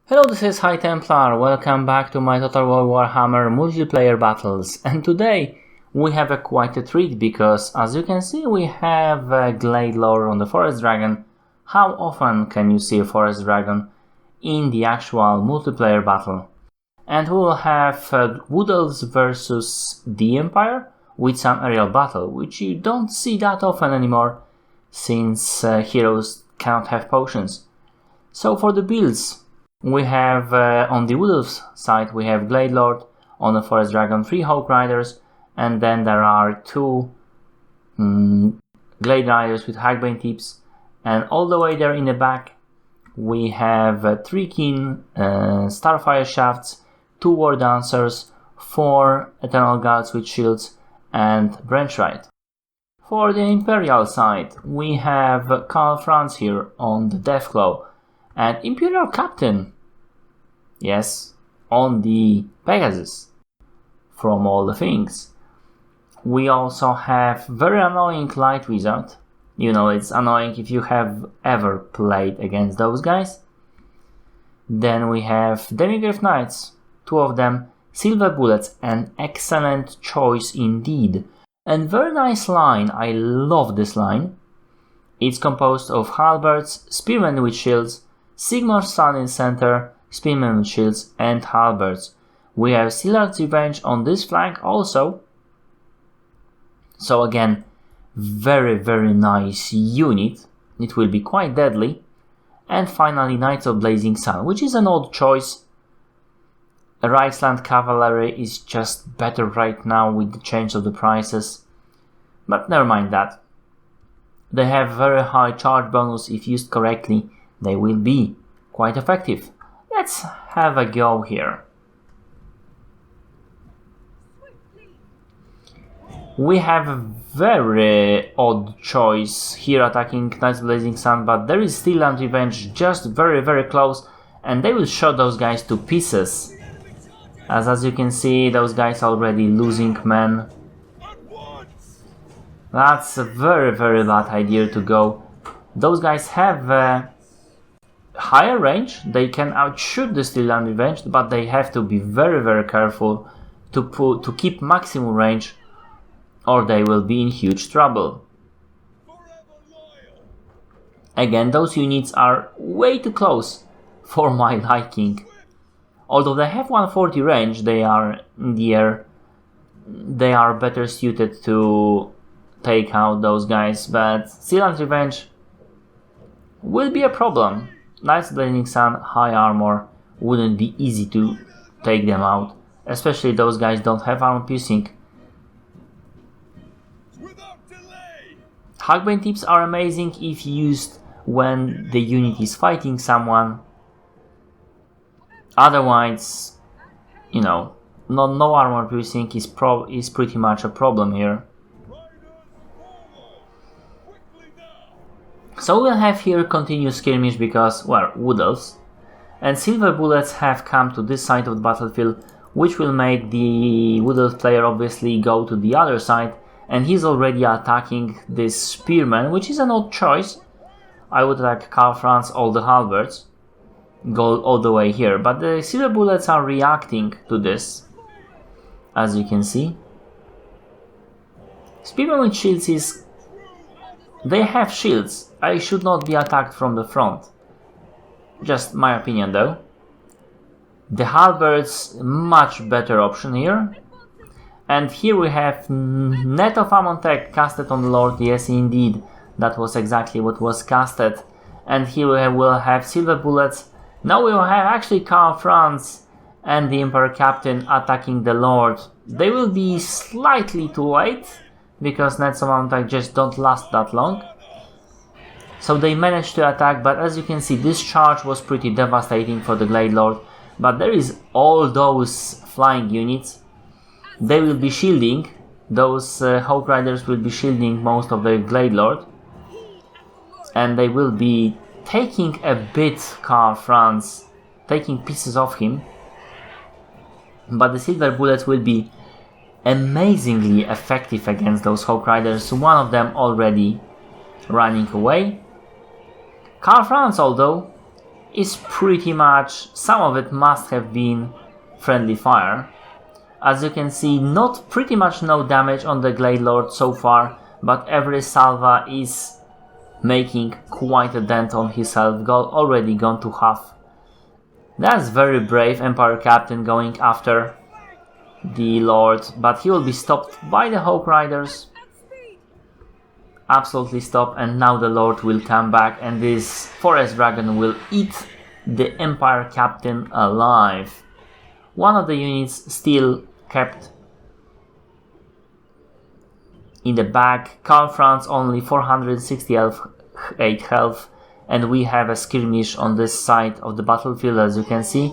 Hello, this is High Templar. Welcome back to my Total War Warhammer multiplayer battles. And today we have quite a treat because, as you can see, we have a Glade Lord on the Forest Dragon. How often can you see a Forest Dragon in the actual multiplayer battle? And we will have Wood Elves versus the Empire with some aerial battle, which you don't see that often anymore since heroes cannot have potions. So for the builds, we have on the Wood Elves side we have Glade Lord, on the Forest Dragon 3 Hawk Riders, and then there are 2 Glade Riders with Hackbane tips, and all the way there in the back we have 3 Keen Starfire Shafts, 2 War Dancers, 4 Eternal Guards with shields, and Branch Ride. For the Imperial side we have Karl Franz here on the Deathclaw, and Imperial Captain, yes, on the Pegasus, from all the things. We also have very annoying Light Wizard. You know, it's annoying if you have ever played against those guys. Then we have Demigraph Knights, 2 of them, Silver Bullets, an excellent choice indeed. And very nice line, I love this line. It's composed of Halberds, Spearmen with shields, Sigmar's Son in center, Spearmen with shields, and Halberds. We have Sillard's Revenge on this flank also. So again, very nice unit. It will be quite deadly. And finally Knights of Blazing Sun, which is an odd choice. Reichsland Cavalry is just better right now with the change of the prices. But never mind that. They have very high charge bonus. If used correctly, they will be quite effective. Let's have a go here. We have a very odd choice here attacking Knights of Blazing Sun, but there is still Land Revenge just very close, and they will shot those guys to pieces. As you can see, those guys already losing men. That's a very bad idea to go. Those guys have higher range, they can outshoot the Steel Land Revenge, but they have to be very careful to keep maximum range, or they will be in huge trouble. Again, those units are way too close for my liking. Although they have 140 range, they are in the air, they are better suited to take out those guys, but Steel Land Revenge will be a problem. Knights of Blazing Sun, high armor, wouldn't be easy to take them out, especially those guys don't have armor piercing. Hackbane tips are amazing if used when the unit is fighting someone. Otherwise, you know, no armor piercing is pretty much a problem here. So we'll have here continuous skirmish because, well, Wood Elves and Silver Bullets have come to this side of the battlefield, which will make the Wood Elf player obviously go to the other side, and he's already attacking this Spearman, which is an odd choice. I would attack Karl Franz, all the Halberds, go all the way here, but the Silver Bullets are reacting to this, as you can see. Spearman with shields is... they have shields. I should not be attacked from the front. Just my opinion though. The Halberds, much better option here. And here we have Net of Ammon Tech casted on the Lord. Yes indeed, that was exactly what was casted. And here we will have Silver Bullets. Now we will have actually Karl Franz and the Emperor Captain attacking the Lord. They will be slightly too late, because Nets of Ammon Tech just don't last that long. So they managed to attack, but as you can see, this charge was pretty devastating for the Glade Lord. But there is all those flying units. They will be shielding. Those Hawk Riders will be shielding most of the Glade Lord. And they will be taking a bit Karl Franz, taking pieces of him. But the Silver Bullets will be amazingly effective against those Hawk Riders. One of them already running away. Karl Franz, although, is pretty much, some of it must have been friendly fire. As you can see, pretty much no damage on the Glade Lord so far, but every salva is making quite a dent on his health, already gone to half. That's very brave Empire Captain going after the Lord, but he will be stopped by the Hawk Riders. Absolutely stopped, and now the Lord will come back and this Forest Dragon will eat the Empire Captain alive. One of the units still kept in the back. Karl Franz only 468 health, and we have a skirmish on this side of the battlefield, as you can see,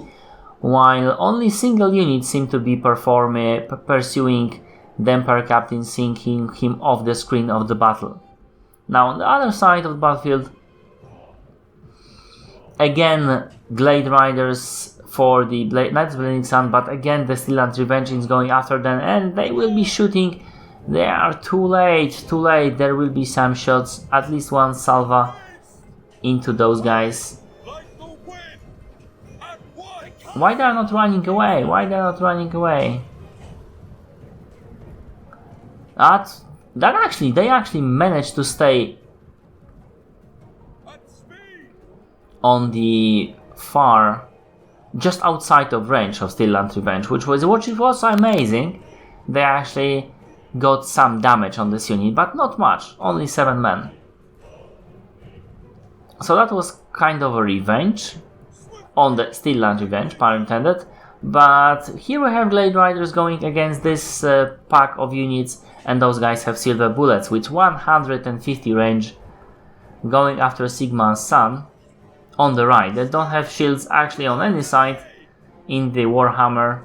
while only single units seem to be pursuing the Empire Captain, sinking him off the screen of the battle. Now on the other side of the battlefield, again Glade Riders for the Knights of Blazing Sun, but again the Steel Revenge is going after them, and they will be shooting. They are too late, there will be some shots, at least one salva into those guys. Why they are not running away? They actually managed to stay on the far, just outside of range of Steel Revenge, which was amazing. They actually got some damage on this unit, but not much, only 7 men. So that was kind of a revenge on the Steel Revenge, pun intended. But here we have Glade Riders going against this pack of units, and those guys have silver bullets with 150 range, going after Sigma's Sun on the right. They don't have shields actually on any side in the Warhammer.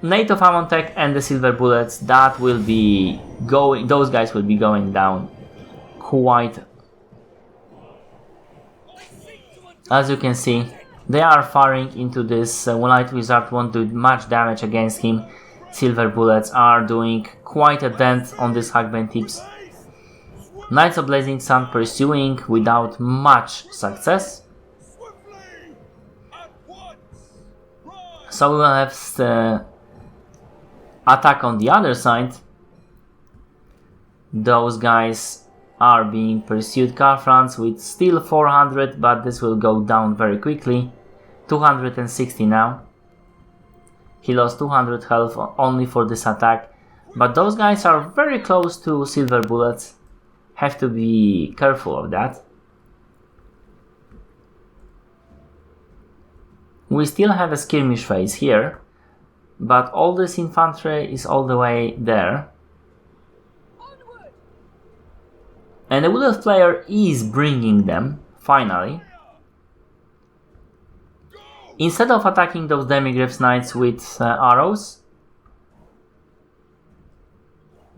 Native Amon Tech and the silver bullets, that will be going, those guys will be going down quite. As you can see, they are firing into this Light Wizard, won't do much damage against him. Silver bullets are doing quite a dent on these Hackbane tips. Knights of Blazing Sun pursuing without much success. So we will have the attack on the other side. Those guys are being pursued. Karl Franz with still 400, but this will go down very quickly. 260 now. He lost 200 health only for this attack, but those guys are very close to silver bullets. Have to be careful of that. We still have a skirmish phase here, but all this infantry is all the way there. And the Wooded player is bringing them, finally. Instead of attacking those Demigryphs Knights with arrows,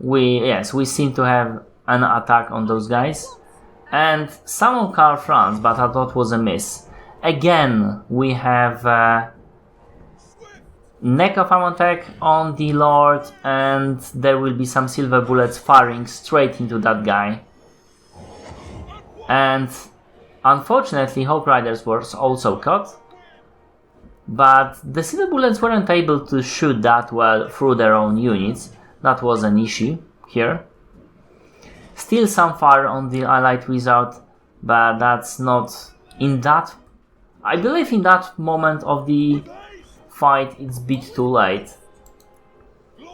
we seem to have an attack on those guys. And some of Karl Franz, but I thought was a miss. Again, we have Neck of Amontech on the Lord, and there will be some silver bullets firing straight into that guy. And unfortunately, Hawk Riders were also caught, but the silver bullets weren't able to shoot that well through their own units. That was an issue here. Still some fire on the Allied Wizard, but that's not in that. I believe in that moment of the fight it's a bit too late.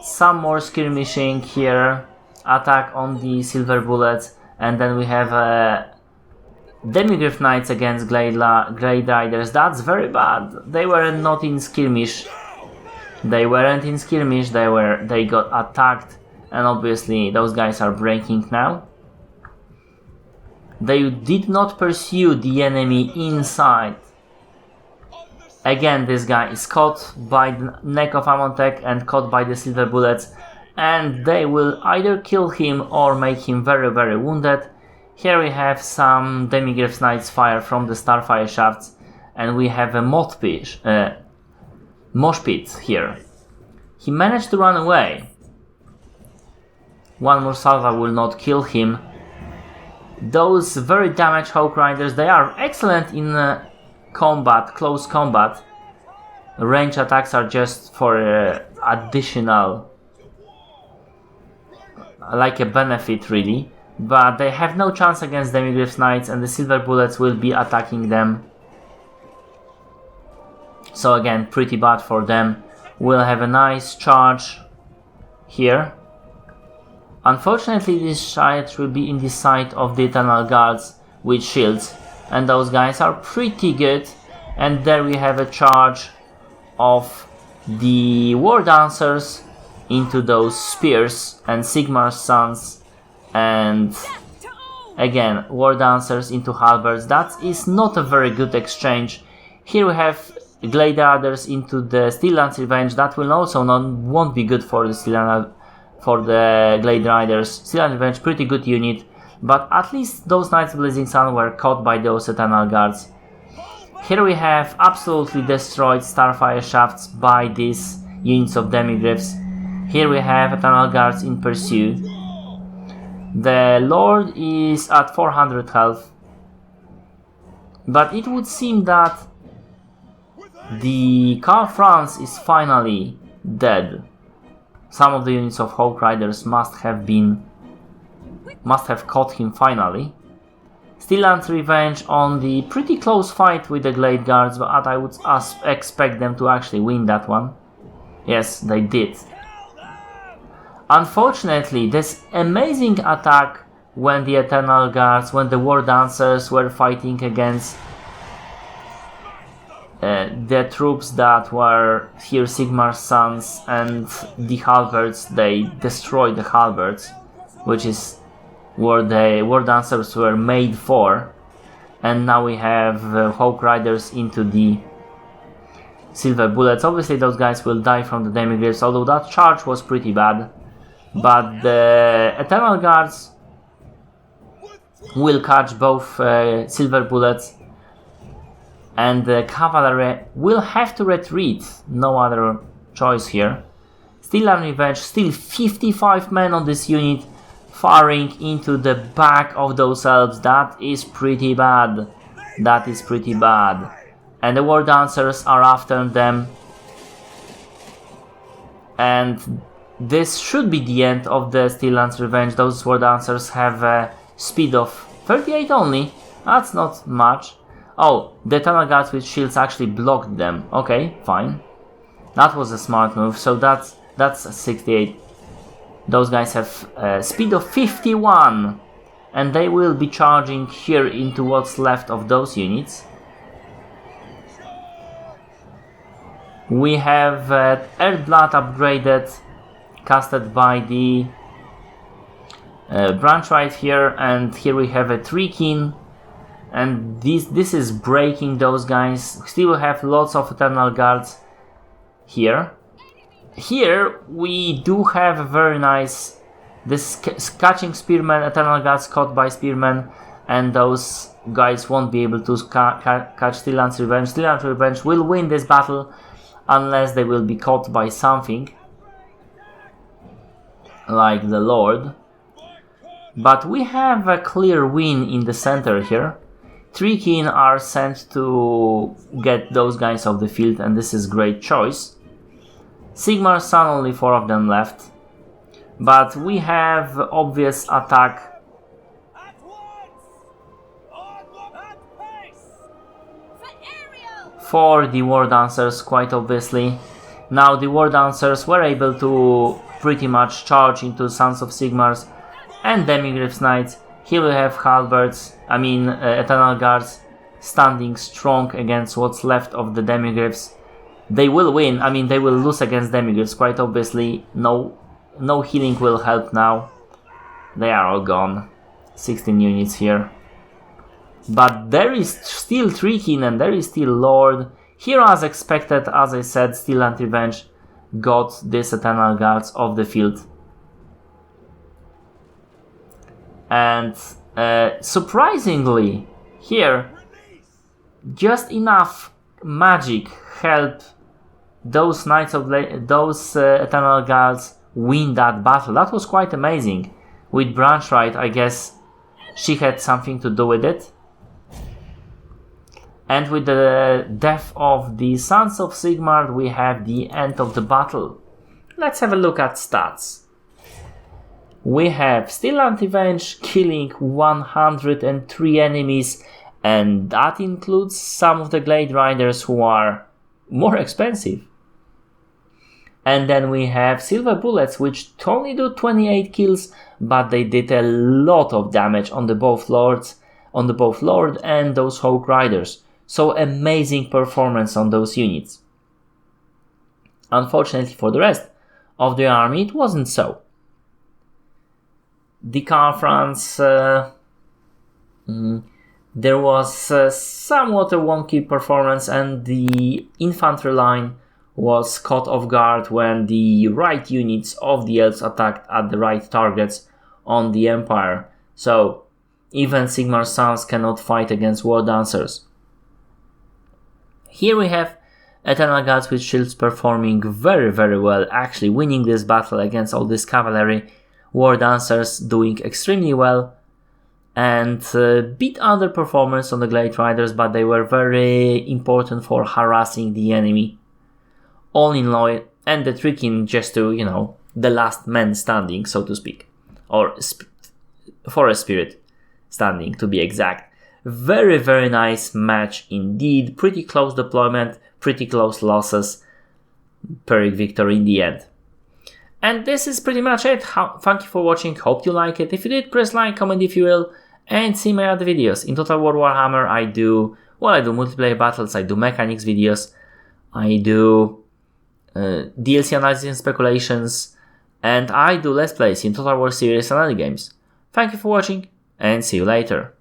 Some more skirmishing here, attack on the silver bullets, and then we have Demigryph Knights against Glade Riders. That's very bad. They were not in skirmish. They weren't in skirmish. They got attacked, and obviously those guys are breaking now. They did not pursue the enemy inside. Again, this guy is caught by the Neck of Amontech and caught by the silver bullets, and they will either kill him or make him very, very wounded. Here we have some Demigryph Knights fire from the Starfire shafts, and we have a mosh pit here. He managed to run away. One more salva will not kill him. Those very damaged Hawk Riders, they are excellent in combat, close combat, range attacks are just for additional, like a benefit really, but they have no chance against Demigryph's Knights, and the silver bullets will be attacking them. So again, pretty bad for them. We'll have a nice charge here. Unfortunately, this charge will be in the sight of the Eternal Guards with shields, and those guys are pretty good. And there we have a charge of the War Dancers into those spears, and Sigmar's sons, and again War Dancers into halberds. That is not a very good exchange. Here we have Gladiators into the Steel Lance Revenge. That will also won't be good for the Glade Riders. Steel Lance Revenge, pretty good unit, but at least those Knights of Blazing Sun were caught by those Eternal Guards. Here we have absolutely destroyed Starfire shafts by these units of Demigryphs. Here we have Eternal Guards in pursuit. The Lord is at 400 health, but it would seem that the Karl Franz is finally dead. Some of the units of Hawk Riders must have caught him finally. Steel Lance Revenge on the pretty close fight with the Glade Guards, but I would expect them to actually win that one. Yes, they did. Unfortunately, this amazing attack when the Eternal Guards, when the War Dancers were fighting against the troops that were here, Sigmar's sons and the halberds, they destroyed the halberds, which is what the War Dancers were made for. And now we have Hawk Riders into the silver bullets. Obviously those guys will die from the Demigryphs, although that charge was pretty bad. But the Eternal Guards will catch both silver bullets, and the cavalry will have to retreat. No other choice here. Steel Lance Revenge, still 55 men on this unit, firing into the back of those elves. That is pretty bad. That is pretty bad. And the War Dancers are after them. And this should be the end of the Steel Lance Revenge. Those War Dancers have a speed of 38 only. That's not much. Oh, the Eternal Guards with shields actually blocked them. Okay, fine. That was a smart move. So that's 68. Those guys have a speed of 51. And they will be charging here into what's left of those units. We have Earthblood upgraded, casted by the branch right here, and here we have a Treekin, and this is breaking those guys. Still have lots of Eternal Guards here. Here we do have a very nice, this catching Spearmen, Eternal Guards caught by Spearmen, and those guys won't be able to catch Steel Lance Revenge. Steel Lance Revenge will win this battle unless they will be caught by something like the Lord. But we have a clear win in the center here. Treekin are sent to get those guys off the field, and this is great choice. Sigmar's son, only 4 of them left. But we have obvious attack for the War Dancers, quite obviously. Now the War Dancers were able to pretty much charge into Sons of Sigmar's and Demigryph's Knights. Here we have halberds, Eternal Guards standing strong against what's left of the Demigryphs. They will win, they will lose against Demigryphs, quite obviously. No healing will help now. They are all gone. 16 units here. But there is still Treekin and there is still Lord. Here, as expected, as I said, Steel Lance Revenge got this Eternal Guards off the field. And surprisingly, here, just enough magic helped those Eternal Guards win that battle. That was quite amazing. With Branchright, I guess she had something to do with it. And with the death of the Sons of Sigmar, we have the end of the battle. Let's have a look at stats. We have Steel Anti-Venge killing 103 enemies, and that includes some of the Glade Riders who are more expensive. And then we have Silver Bullets, which only do 28 kills, but they did a lot of damage on the both Lord and those Hawk Riders. So amazing performance on those units. Unfortunately for the rest of the army, it wasn't so. The Carfrans, there was somewhat a wonky performance, and the infantry line was caught off guard when the right units of the elves attacked at the right targets on the Empire. So even Sigmar's sons cannot fight against War Dancers. Here we have Eternal Gods with Shields performing very well, actually winning this battle against all this cavalry. War Dancers doing extremely well, and beat other performers on the Glade Riders, but they were very important for harassing the enemy. All in loyal, and the tricking just to, the last man standing, so to speak. Or Forest Spirit standing, to be exact. Very nice match indeed. Pretty close deployment, pretty close losses. Pyrrhic victory in the end. And this is pretty much it. Thank you for watching, hope you like it. If you did, press like, comment if you will, and see my other videos. In Total War Warhammer I do multiplayer battles, I do mechanics videos, I do DLC analysis and speculations, and I do Let's Plays in Total War series and other games. Thank you for watching, and see you later.